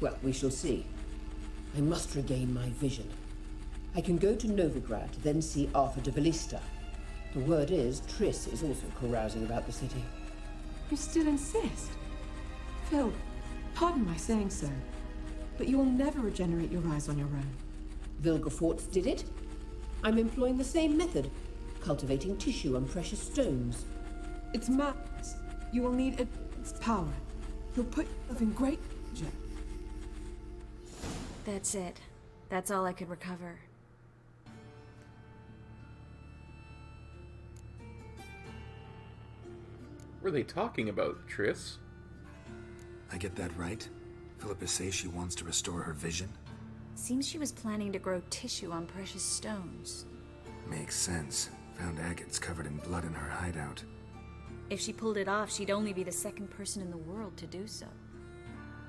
Well, we shall see. I must regain my vision. I can go to Novigrad, then see Arthur de Valista. The word is, Triss is also carousing about the city. You still insist? Phil, pardon my saying so, but you will never regenerate your eyes on your own. Vilgefortz did it. I'm employing the same method, cultivating tissue and precious stones. It's madness. You will need its power. You'll put yourself in great danger. That's it. That's all I could recover. What are they talking about, Triss? I get that right? Philippa says she wants to restore her vision? Seems she was planning to grow tissue on precious stones. Makes sense. Found agates covered in blood in her hideout. If she pulled it off, she'd only be the second person in the world to do so.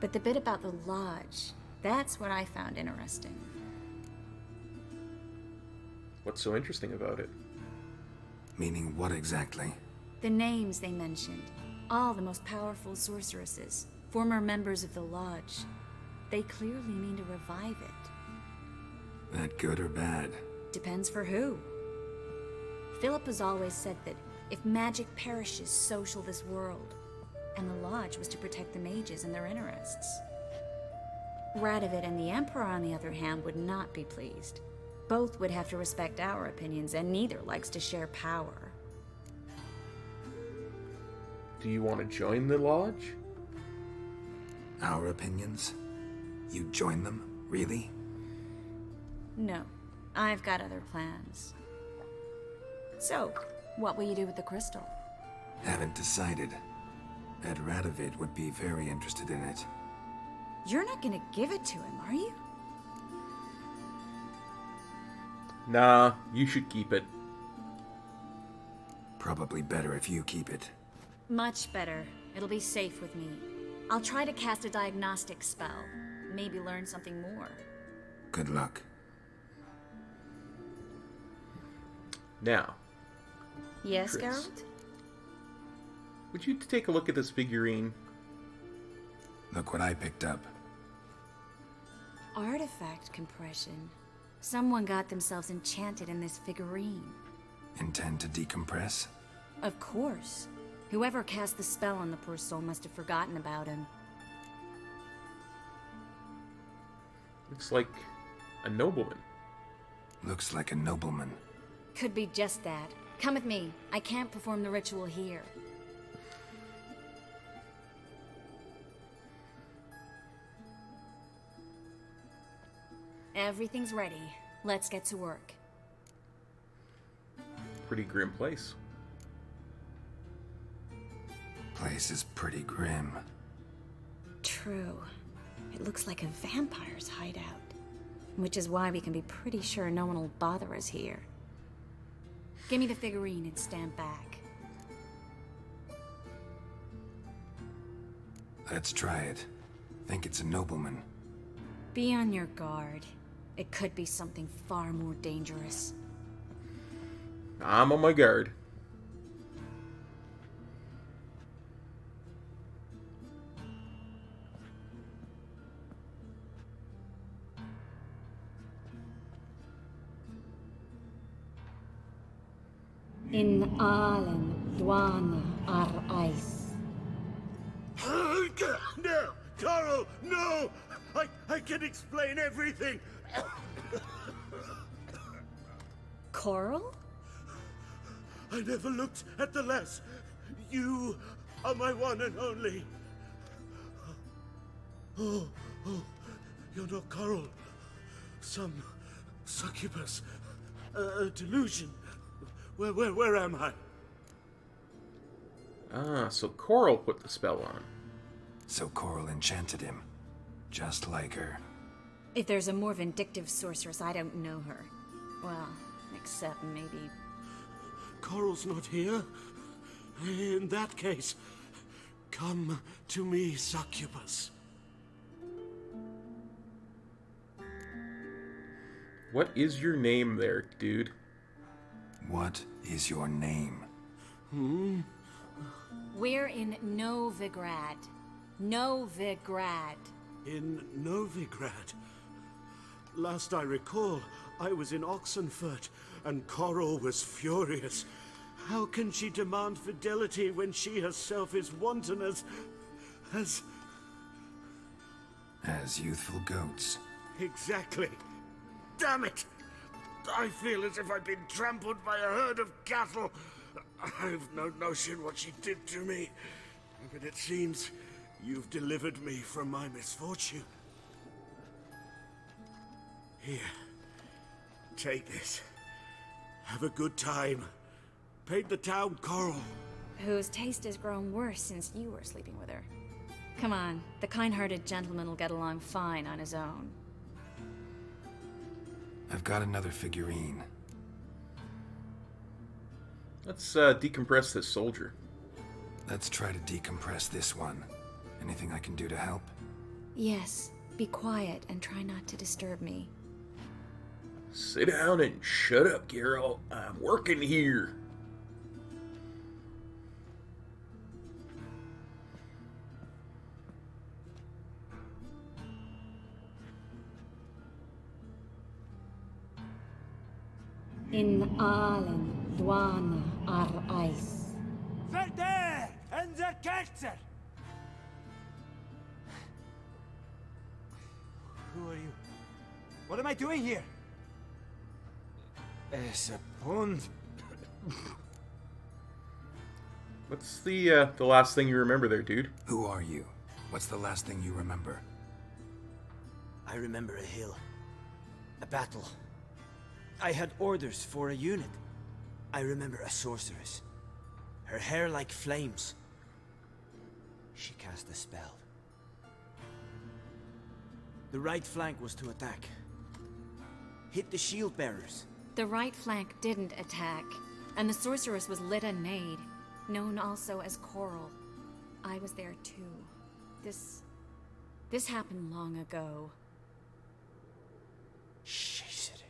But the bit about the Lodge, that's what I found interesting. What's so interesting about it? Meaning what exactly? The names they mentioned. All the most powerful sorceresses, former members of the Lodge. They clearly mean to revive it. That good or bad? Depends for who. Philip has always said that if magic perishes, so shall this world. And the Lodge was to protect the mages and their interests. Radovid and the Emperor, on the other hand, would not be pleased. Both would have to respect our opinions, and neither likes to share power. Do you want to join the Lodge? Our opinions? You join them? Really? No, I've got other plans. So, what will you do with the crystal? Haven't decided. Bet Radovid would be very interested in it. You're not gonna give it to him, are you? Nah, you should keep it. Probably better if you keep it. Much better. It'll be safe with me. I'll try to cast a diagnostic spell. Maybe learn something more. Good luck. Now, Yes, Tris, Geralt? would you take a look at this figurine? Look what I picked up. Artifact compression. Someone got themselves enchanted in this figurine. Intend to decompress? Of course. Whoever cast the spell on the poor soul must have forgotten about him. Looks like a nobleman. Looks like a nobleman. Could be just that. Come with me. I can't perform the ritual here. Everything's ready. Let's get to work. Pretty grim place. Place is pretty grim. True. It looks like a vampire's hideout. Which is why we can be pretty sure no one will bother us here. Give me the figurine and stand back. Let's try it. Think it's a nobleman. Be on your guard. It could be something far more dangerous. I'm on my guard. In Allen, Dwana, Ar Ice. No! Coral, no! I can explain everything! Coral? I never looked at the lass. You are my one and only. Oh, you're not Coral. Some succubus. A delusion. Where am I? Ah, so Coral put the spell on. So Coral enchanted him. Just like her. If there's a more vindictive sorceress, I don't know her. Well, except maybe... Coral's not here. In that case, come to me, succubus. What is your name there, dude? What is your name? We're in Novigrad. Novigrad. In Novigrad? Last I recall, I was in Oxenfurt, and Coral was furious. How can she demand fidelity when she herself is wanton as youthful goats. Exactly. Damn it! I feel as if I've been trampled by a herd of cattle. I've no notion what she did to me, but it seems you've delivered me from my misfortune. Here, take this. Have a good time. Paint the town Coral. Whose taste has grown worse since you were sleeping with her. Come on, the kind-hearted gentleman will get along fine on his own. I've got another figurine. Let's decompress this soldier. Let's try to decompress this one. Anything I can do to help? Yes, be quiet and try not to disturb me. Sit down and shut up, Geralt. I'm working here. In Allen, Dwana, Ar Ice. Verder! En der Kerzer! Who are you? What am I doing here? Es a pond. What's the last thing you remember there, dude? Who are you? What's the last thing you remember? I remember a hill. A battle. I had orders for a unit. I remember a sorceress. Her hair like flames. She cast a spell. The right flank was to attack. Hit the shield bearers. The right flank didn't attack, and the sorceress was Lita Nade, known also as Coral. I was there too. This happened long ago. Shit.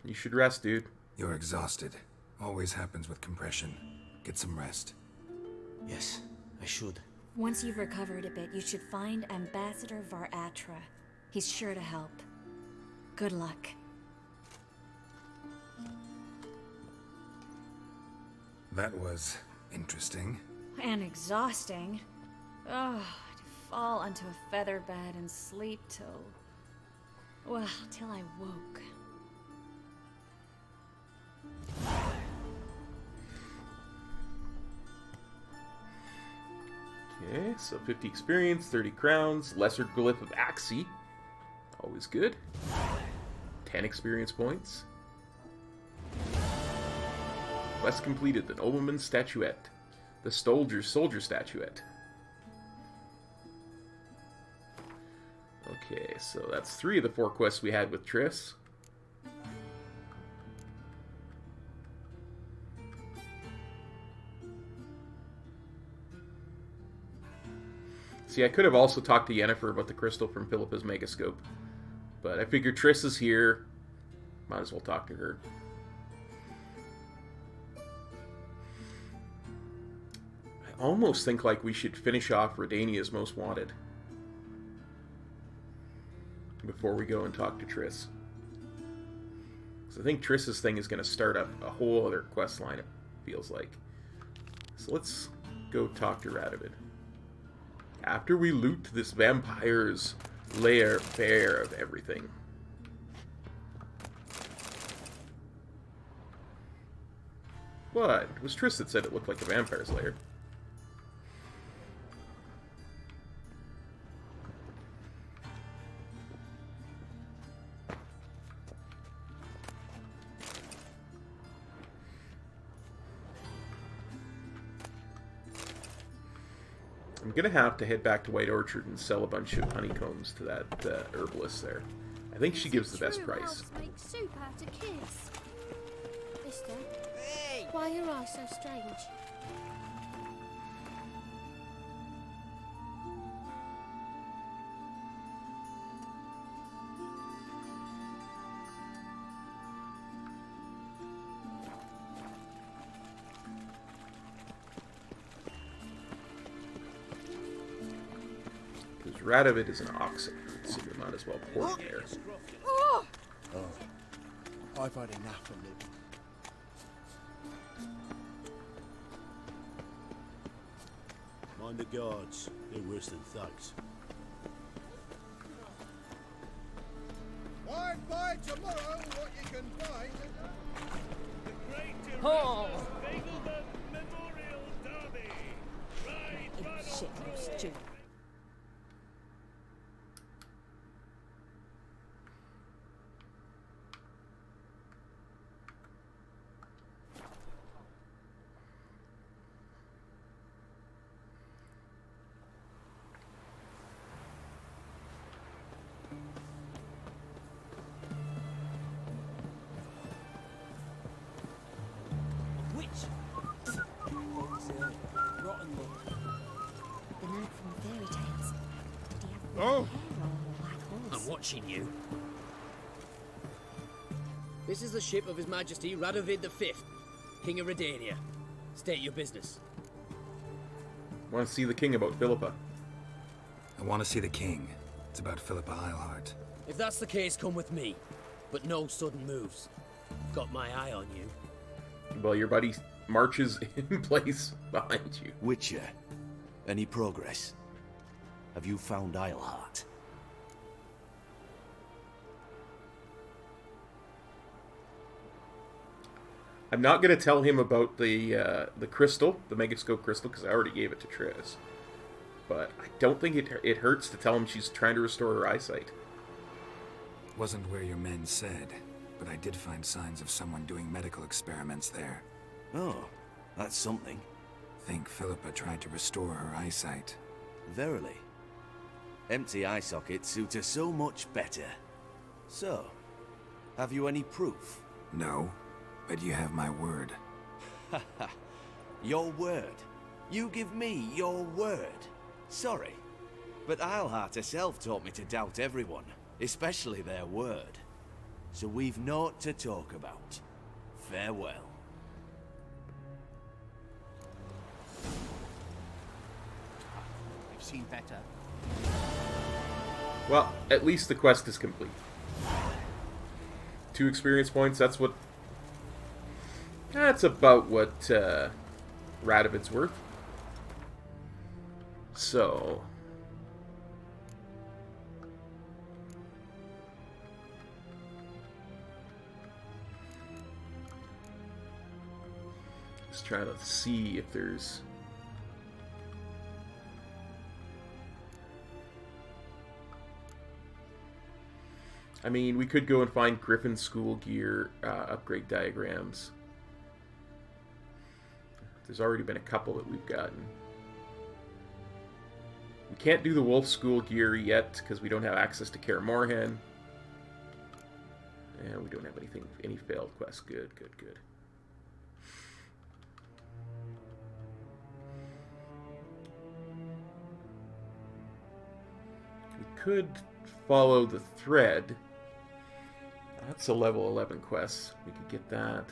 You should rest, dude. You're exhausted. Always happens with compression. Get some rest. Yes, I should. Once you've recovered a bit, you should find Ambassador Varatra. He's sure to help. Good luck. That was interesting. And exhausting. Oh, to fall onto a feather bed and sleep till... well, till I woke. Okay, so 50 experience, 30 crowns, lesser glyph of Axie. Always good. 10 experience points. Quest completed, the Nobleman's Statuette. The soldier Statuette. Okay, so that's 3 of the 4 quests we had with Triss. See, I could have also talked to Yennefer about the crystal from Philippa's Megascope. But I figured Triss is here. Might as well talk to her. I almost think like we should finish off Redania's Most Wanted before we go and talk to Triss. So I think Triss's thing is going to start up a whole other quest line, it feels like. So let's go talk to Radovid. After we loot this vampire's lair bare of everything. What? It was Triss that said it looked like a vampire's lair. I'm gonna have to head back to White Orchard and sell a bunch of honeycombs to that herbalist there. I think she gives the best price. Elves make soup out of kids. Mister, why are your eyes so strange? Radovid is an oxen, so we might as well pour it there. Oh, I've had enough of living. Mind the guards. They're worse than thugs. Find by tomorrow what you can find. Oh! Memorial Derby. Right, Shit, you stupid. I'm watching you. This is the ship of His Majesty Radovid V, King of Redania. State your business. Want to see the king about Philippa. I want to see the king. It's about Philippa Eilhart. If that's the case, come with me. But no sudden moves. Got my eye on you. Well, your buddy marches in place behind you. Witcher, any progress? Have you found Eilhart? I'm not going to tell him about the crystal, the Megascope crystal, because I already gave it to Triss. But I don't think it hurts to tell him she's trying to restore her eyesight. Wasn't where your men said, but I did find signs of someone doing medical experiments there. Oh, that's something. Think Philippa tried to restore her eyesight. Verily. Empty eye sockets suit her so much better. So, have you any proof? No, but you have my word. Your word? You give me your word? Sorry, but Eilhart herself taught me to doubt everyone, especially their word. So we've naught to talk about. Farewell. I've seen better. Well, at least the quest is complete. 2 experience points, that's about what Radovid's worth. So... just trying to see if there's... I mean, we could go and find Griffin School gear upgrade diagrams. There's already been a couple that we've gotten. We can't do the Wolf School gear yet because we don't have access to Kaer Morhen. And we don't have any failed quests. Good, good, good. We could follow the thread. That's a level 11 quest. We could get that.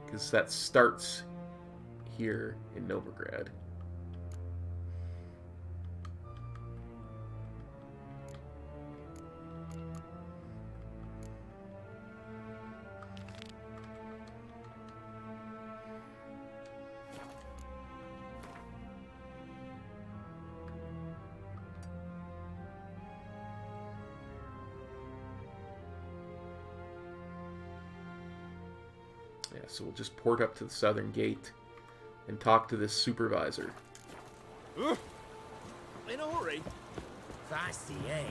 Because that starts here in Novigrad. Yeah, so we'll just port up to the southern gate and talk to this supervisor. In a hurry. Fancy, eh?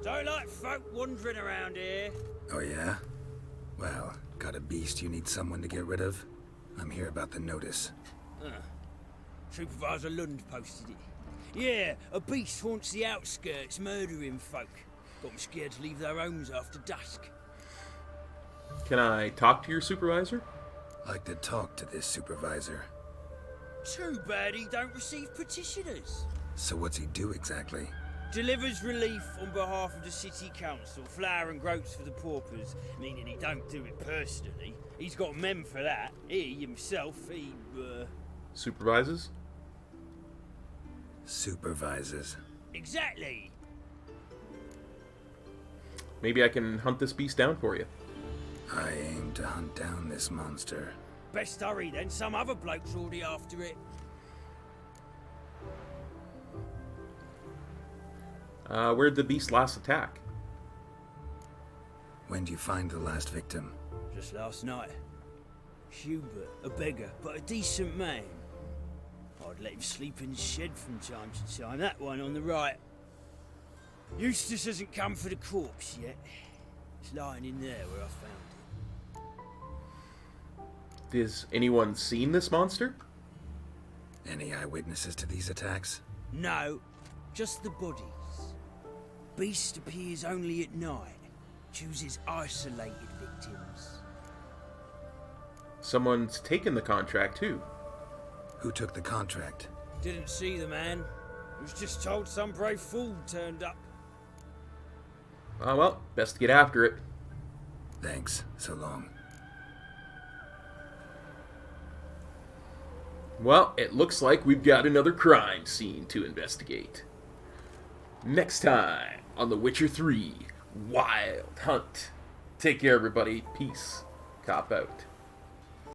Don't like folk wandering around here. Oh yeah? Well, got a beast you need someone to get rid of? I'm here about the notice. Supervisor Lund posted it. Yeah, a beast haunts the outskirts, murdering folk. Got 'em scared to leave their homes after dusk. Can I talk to your supervisor? Like to talk to this supervisor. Too bad he don't receive petitioners. So what's he do exactly? Delivers relief on behalf of the city council, flour and groats for the paupers, meaning he don't do it personally. He's got men for that. He himself, Supervises? Supervises. Exactly. Maybe I can hunt this beast down for you. I aim to hunt down this monster. Best hurry then, some other bloke's already after it. Where'd the beast last attack? When do you find the last victim? Just last night. Hubert, a beggar, but a decent man. I'd let him sleep in the shed from time to time, that one on the right. Eustace hasn't come for the corpse yet. It's lying in there where I found it. Has anyone seen this monster? Any eyewitnesses to these attacks? No, just the bodies. Beast appears only at night. Chooses isolated victims. Someone's taken the contract, too. Who took the contract? Didn't see the man. Was just told some brave fool turned up. Well, best to get after it. Thanks. So long. Well, it looks like we've got another crime scene to investigate. Next time on The Witcher 3 Wild Hunt. Take care, everybody. Peace. Kop out.